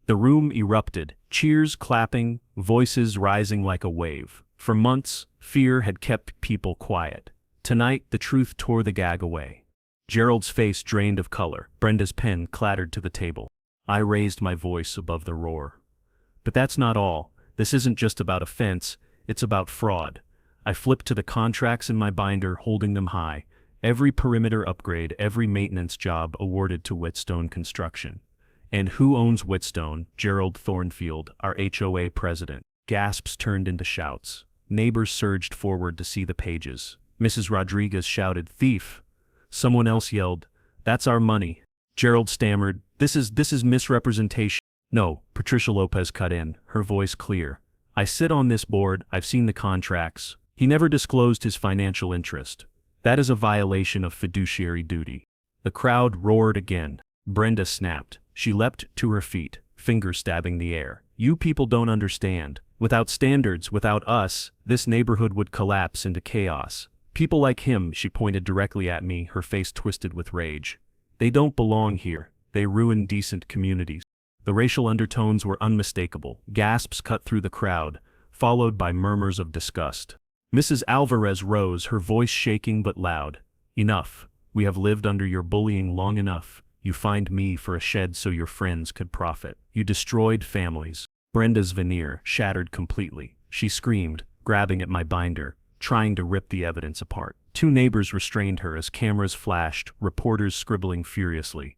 The room erupted, cheers, clapping, voices rising like a wave. For months, fear had kept people quiet. Tonight, the truth tore the gag away. Gerald's face drained of color. Brenda's pen clattered to the table. I raised my voice above the roar. "But that's not all. This isn't just about a fence, it's about fraud." I flipped to the contracts in my binder, holding them high. Every perimeter upgrade, every maintenance job awarded to Whitstone Construction. "And who owns Whitstone?" "Gerald Thornfield, our HOA president." Gasps turned into shouts. Neighbors surged forward to see the pages. Mrs. Rodriguez shouted, "Thief!" Someone else yelled, "That's our money." Gerald stammered, This is misrepresentation." "No," Patricia Lopez cut in, her voice clear. "I sit on this board, I've seen the contracts. He never disclosed his financial interest. That is a violation of fiduciary duty." The crowd roared again. Brenda snapped. She leapt to her feet, fingers stabbing the air. "You people don't understand. Without standards, without us, this neighborhood would collapse into chaos. People like him," she pointed directly at me, her face twisted with rage. "They don't belong here. They ruin decent communities." The racial undertones were unmistakable. Gasps cut through the crowd, followed by murmurs of disgust. Mrs. Alvarez rose, her voice shaking but loud. "Enough. We have lived under your bullying long enough. You fined me for a shed so your friends could profit. You destroyed families." Brenda's veneer shattered completely. She screamed, grabbing at my binder, trying to rip the evidence apart. Two neighbors restrained her as cameras flashed, reporters scribbling furiously.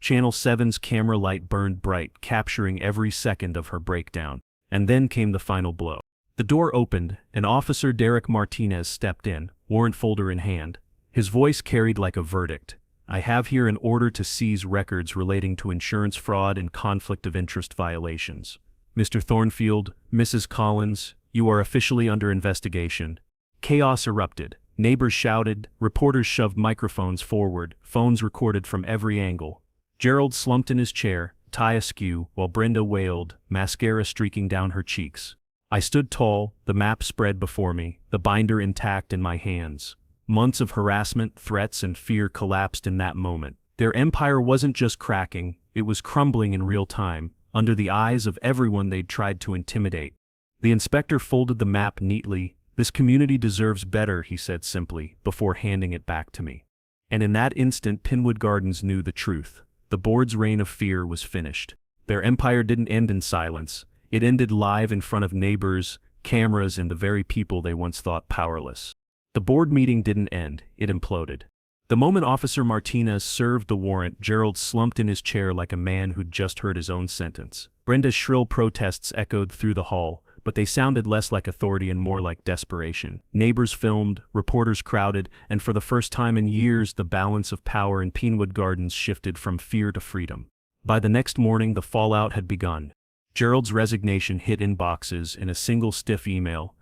Channel 7's camera light burned bright, capturing every second of her breakdown. And then came the final blow. The door opened, and Officer Derek Martinez stepped in, warrant folder in hand. His voice carried like a verdict. "I have here an order to seize records relating to insurance fraud and conflict of interest violations. Mr. Thornfield, Mrs. Collins, you are officially under investigation." Chaos erupted. Neighbors shouted, reporters shoved microphones forward, phones recorded from every angle. Gerald slumped in his chair, tie askew, while Brenda wailed, mascara streaking down her cheeks. I stood tall, the map spread before me, the binder intact in my hands. Months of harassment, threats, and fear collapsed in that moment. Their empire wasn't just cracking, it was crumbling in real time, under the eyes of everyone they'd tried to intimidate. The inspector folded the map neatly. "This community deserves better," he said simply, before handing it back to me. And in that instant Pinwood Gardens knew the truth. The board's reign of fear was finished. Their empire didn't end in silence. It ended live in front of neighbors, cameras, and the very people they once thought powerless. The board meeting didn't end, it imploded. The moment Officer Martinez served the warrant, Gerald slumped in his chair like a man who'd just heard his own sentence. Brenda's shrill protests echoed through the hall, but they sounded less like authority and more like desperation. Neighbors filmed, reporters crowded, and for the first time in years the balance of power in Pinwood Gardens shifted from fear to freedom. By the next morning the fallout had begun. Gerald's resignation hit inboxes in a single stiff email.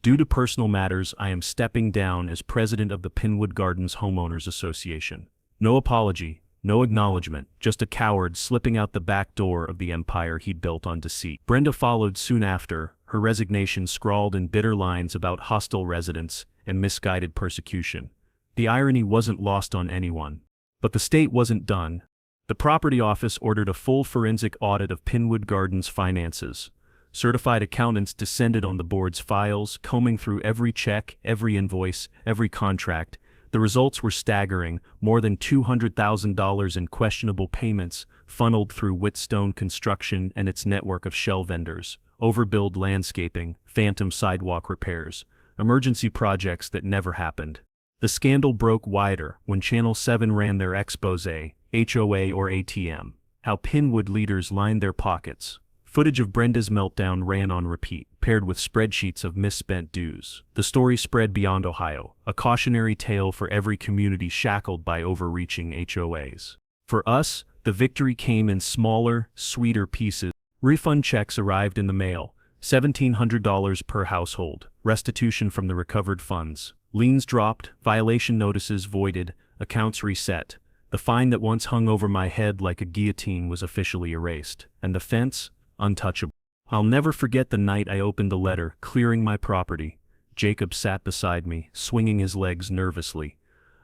"Due to personal matters, I am stepping down as president of the Pinwood Gardens Homeowners Association." No apology, no acknowledgement, just a coward slipping out the back door of the empire he'd built on deceit. Brenda followed soon after, her resignation scrawled in bitter lines about hostile residents and misguided persecution. The irony wasn't lost on anyone. But the state wasn't done. The property office ordered a full forensic audit of Pinwood Gardens' finances. Certified accountants descended on the board's files, combing through every check, every invoice, every contract. The results were staggering: more than $200,000 in questionable payments funneled through Whitstone Construction and its network of shell vendors, overbilled landscaping, phantom sidewalk repairs, emergency projects that never happened. The scandal broke wider when Channel 7 ran their exposé, HOA or ATM, how Pinwood leaders lined their pockets. Footage of Brenda's meltdown ran on repeat, paired with spreadsheets of misspent dues. The story spread beyond Ohio, a cautionary tale for every community shackled by overreaching HOAs. For us, the victory came in smaller, sweeter pieces. Refund checks arrived in the mail, $1,700 per household, restitution from the recovered funds. Liens dropped, violation notices voided, accounts reset. The fine that once hung over my head like a guillotine was officially erased. And the fence? Untouchable. I'll never forget the night I opened the letter, clearing my property. Jacob sat beside me, swinging his legs nervously.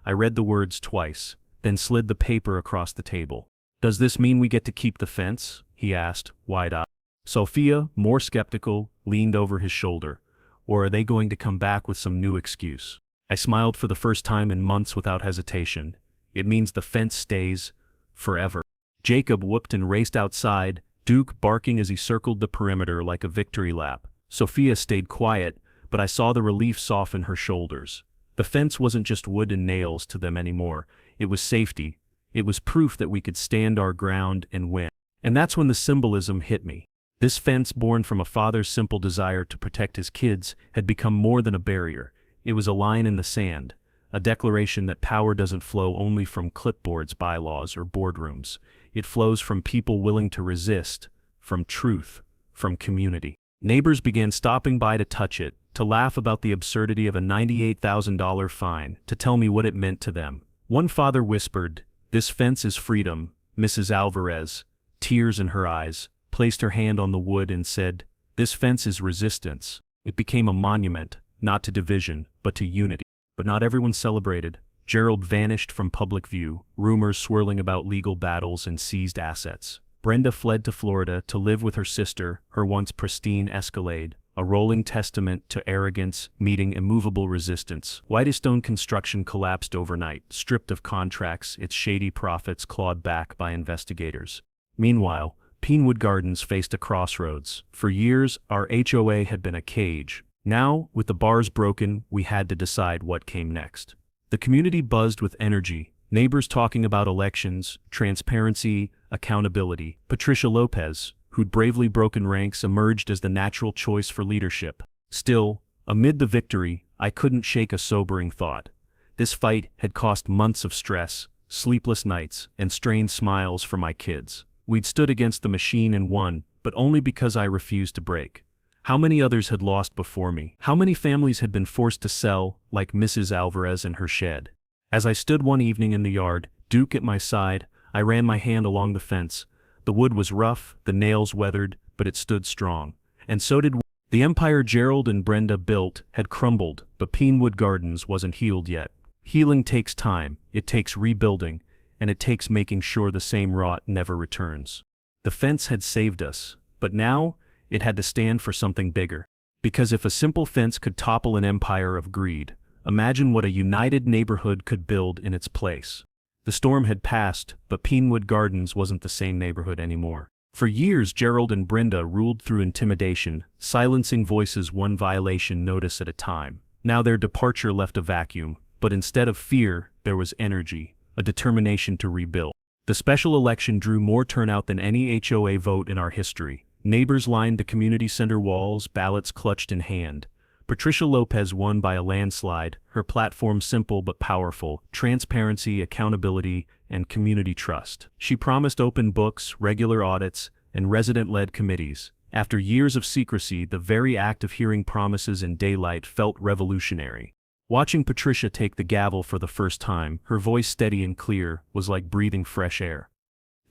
I read the words twice, then slid the paper across the table. "Does this mean we get to keep the fence?" he asked, wide-eyed. Sophia, more skeptical, leaned over his shoulder. "Or are they going to come back with some new excuse?" I smiled for the first time in months without hesitation. "It means the fence stays forever." Jacob whooped and raced outside, Duke barking as he circled the perimeter like a victory lap. Sophia stayed quiet, but I saw the relief soften her shoulders. The fence wasn't just wood and nails to them anymore. It was safety. It was proof that we could stand our ground and win. And that's when the symbolism hit me. This fence, born from a father's simple desire to protect his kids, had become more than a barrier. It was a line in the sand, a declaration that power doesn't flow only from clipboards, bylaws, or boardrooms. It flows from people willing to resist, from truth, from community. Neighbors began stopping by to touch it, to laugh about the absurdity of a $98,000 fine, to tell me what it meant to them. One father whispered, "This fence is freedom." Mrs. Alvarez, tears in her eyes, placed her hand on the wood and said, "This fence is resistance." It became a monument, not to division, but to unity. But not everyone celebrated. Gerald vanished from public view, rumors swirling about legal battles and seized assets. Brenda fled to Florida to live with her sister, her once pristine Escalade, a rolling testament to arrogance meeting immovable resistance. Whitestone Construction collapsed overnight, stripped of contracts, its shady profits clawed back by investigators. Meanwhile, Pinwood Gardens faced a crossroads. For years, our HOA had been a cage. Now, with the bars broken, we had to decide what came next. The community buzzed with energy, neighbors talking about elections, transparency, accountability. Patricia Lopez, who'd bravely broken ranks, emerged as the natural choice for leadership. Still, amid the victory, I couldn't shake a sobering thought. This fight had cost months of stress, sleepless nights, and strained smiles for my kids. We'd stood against the machine and won, but only because I refused to break. How many others had lost before me? How many families had been forced to sell, like Mrs. Alvarez and her shed? As I stood one evening in the yard, Duke at my side, I ran my hand along the fence. The wood was rough, the nails weathered, but it stood strong. And so did we. The empire Gerald and Brenda built had crumbled, but Pinewood Gardens wasn't healed yet. Healing takes time, it takes rebuilding, and it takes making sure the same rot never returns. The fence had saved us, but now, it had to stand for something bigger. Because if a simple fence could topple an empire of greed, imagine what a united neighborhood could build in its place. The storm had passed, but Pinewood Gardens wasn't the same neighborhood anymore. For years Gerald and Brenda ruled through intimidation, silencing voices one violation notice at a time. Now their departure left a vacuum, but instead of fear, there was energy, a determination to rebuild. The special election drew more turnout than any HOA vote in our history. Neighbors lined the community center walls, ballots clutched in hand. Patricia Lopez won by a landslide, her platform simple but powerful: transparency, accountability, and community trust. She promised open books, regular audits, and resident-led committees. After years of secrecy, the very act of hearing promises in daylight felt revolutionary. Watching Patricia take the gavel for the first time, her voice steady and clear, was like breathing fresh air.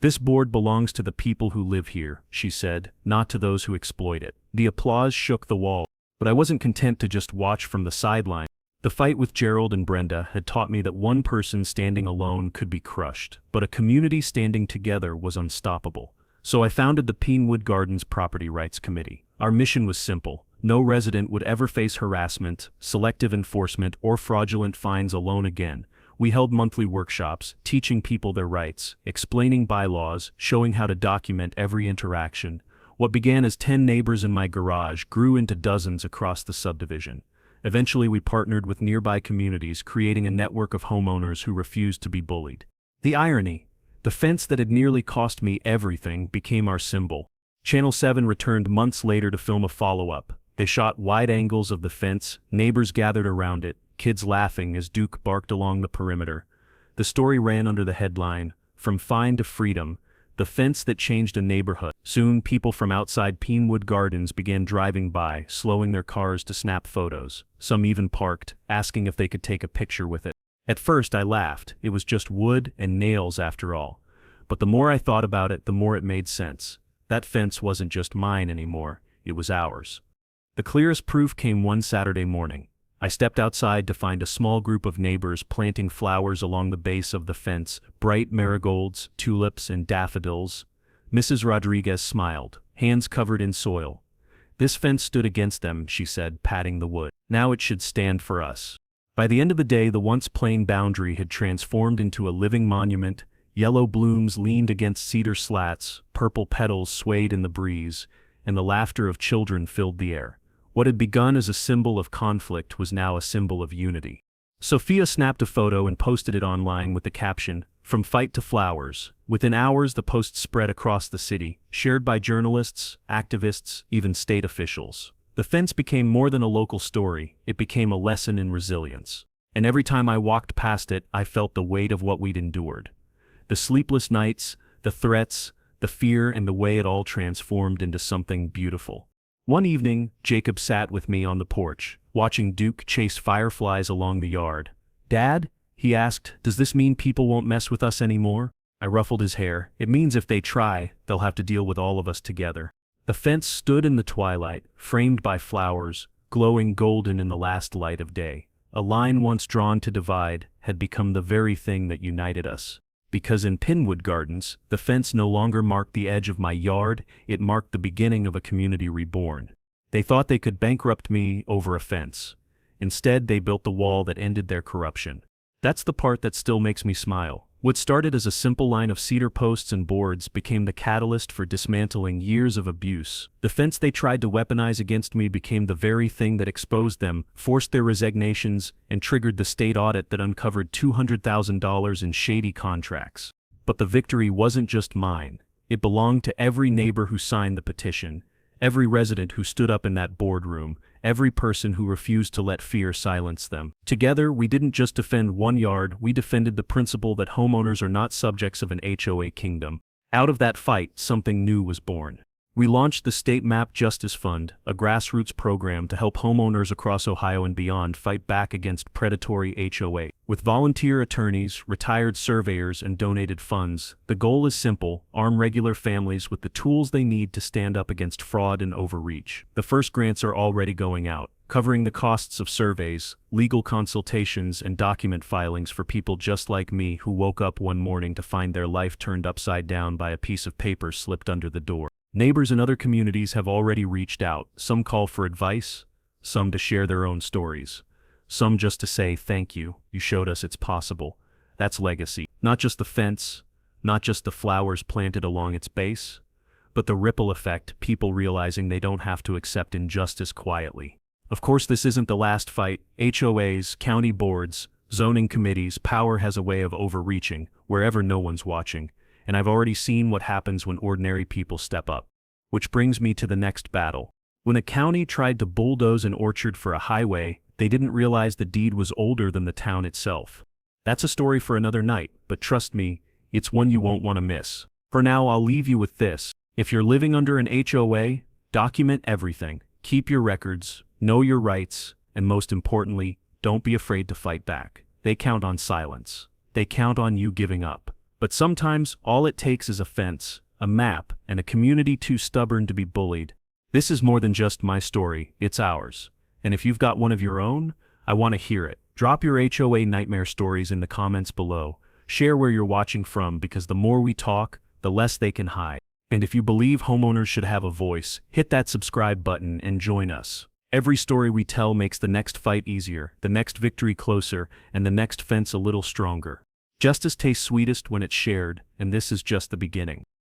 "This board belongs to the people who live here," she said, "not to those who exploit it." The applause shook the wall. But I wasn't content to just watch from the sideline. The fight with Gerald and Brenda had taught me that one person standing alone could be crushed, but a community standing together was unstoppable. So I founded the Pinewood Gardens Property Rights Committee. Our mission was simple: no resident would ever face harassment, selective enforcement, or fraudulent fines alone again. We held monthly workshops, teaching people their rights, explaining bylaws, showing how to document every interaction. What began as 10 neighbors in my garage grew into dozens across the subdivision. Eventually we partnered with nearby communities, creating a network of homeowners who refused to be bullied. The irony: the fence that had nearly cost me everything became our symbol. Channel 7 returned months later to film a follow-up. They shot wide angles of the fence, neighbors gathered around it, kids laughing as Duke barked along the perimeter. The story ran under the headline, "From Fine to Freedom, the fence that changed a neighborhood." Soon, people from outside Pinewood Gardens began driving by, slowing their cars to snap photos. Some even parked, asking if they could take a picture with it. At first I laughed. It was just wood and nails after all. But the more I thought about it, the more it made sense. That fence wasn't just mine anymore, it was ours. The clearest proof came one Saturday morning. I stepped outside to find a small group of neighbors planting flowers along the base of the fence: bright marigolds, tulips, and daffodils. Mrs. Rodriguez smiled, hands covered in soil. "This fence stood against them," she said, patting the wood. "Now it should stand for us." By the end of the day, the once plain boundary had transformed into a living monument. Yellow blooms leaned against cedar slats, purple petals swayed in the breeze, and the laughter of children filled the air. What had begun as a symbol of conflict was now a symbol of unity. Sophia snapped a photo and posted it online with the caption, "From Fight to Flowers." Within hours, the post spread across the city, shared by journalists, activists, even state officials. The fence became more than a local story, it became a lesson in resilience. And every time I walked past it, I felt the weight of what we'd endured. The sleepless nights, the threats, the fear, and the way it all transformed into something beautiful. One evening, Jacob sat with me on the porch, watching Duke chase fireflies along the yard. "Dad," he asked, "does this mean people won't mess with us anymore?" I ruffled his hair. "It means if they try, they'll have to deal with all of us together." The fence stood in the twilight, framed by flowers, glowing golden in the last light of day. A line once drawn to divide had become the very thing that united us. Because in Pinewood Gardens, the fence no longer marked the edge of my yard, it marked the beginning of a community reborn. They thought they could bankrupt me over a fence. Instead, they built the wall that ended their corruption. That's the part that still makes me smile. What started as a simple line of cedar posts and boards became the catalyst for dismantling years of abuse. The fence they tried to weaponize against me became the very thing that exposed them, forced their resignations, and triggered the state audit that uncovered $200,000 in shady contracts. But the victory wasn't just mine. It belonged to every neighbor who signed the petition, every resident who stood up in that boardroom, every person who refused to let fear silence them. Together, we didn't just defend one yard, we defended the principle that homeowners are not subjects of an HOA kingdom. Out of that fight, something new was born. We launched the State Map Justice Fund, a grassroots program to help homeowners across Ohio and beyond fight back against predatory HOA. With volunteer attorneys, retired surveyors, and donated funds, the goal is simple: arm regular families with the tools they need to stand up against fraud and overreach. The first grants are already going out, covering the costs of surveys, legal consultations, and document filings for people just like me who woke up one morning to find their life turned upside down by a piece of paper slipped under the door. Neighbors in other communities have already reached out. Some call for advice, some to share their own stories, some just to say thank you, you showed us it's possible. That's legacy. Not just the fence, not just the flowers planted along its base, but the ripple effect, people realizing they don't have to accept injustice quietly. Of course, this isn't the last fight. HOAs, county boards, zoning committees, power has a way of overreaching wherever no one's watching. And I've already seen what happens when ordinary people step up. Which brings me to the next battle. When a county tried to bulldoze an orchard for a highway, they didn't realize the deed was older than the town itself. That's a story for another night, but trust me, it's one you won't want to miss. For now, I'll leave you with this. If you're living under an HOA, document everything. Keep your records, know your rights, and most importantly, don't be afraid to fight back. They count on silence. They count on you giving up. But sometimes, all it takes is a fence, a map, and a community too stubborn to be bullied. This is more than just my story, it's ours. And if you've got one of your own, I want to hear it. Drop your HOA nightmare stories in the comments below. Share where you're watching from, because the more we talk, the less they can hide. And if you believe homeowners should have a voice, hit that subscribe button and join us. Every story we tell makes the next fight easier, the next victory closer, and the next fence a little stronger. Justice tastes sweetest when it's shared, and this is just the beginning.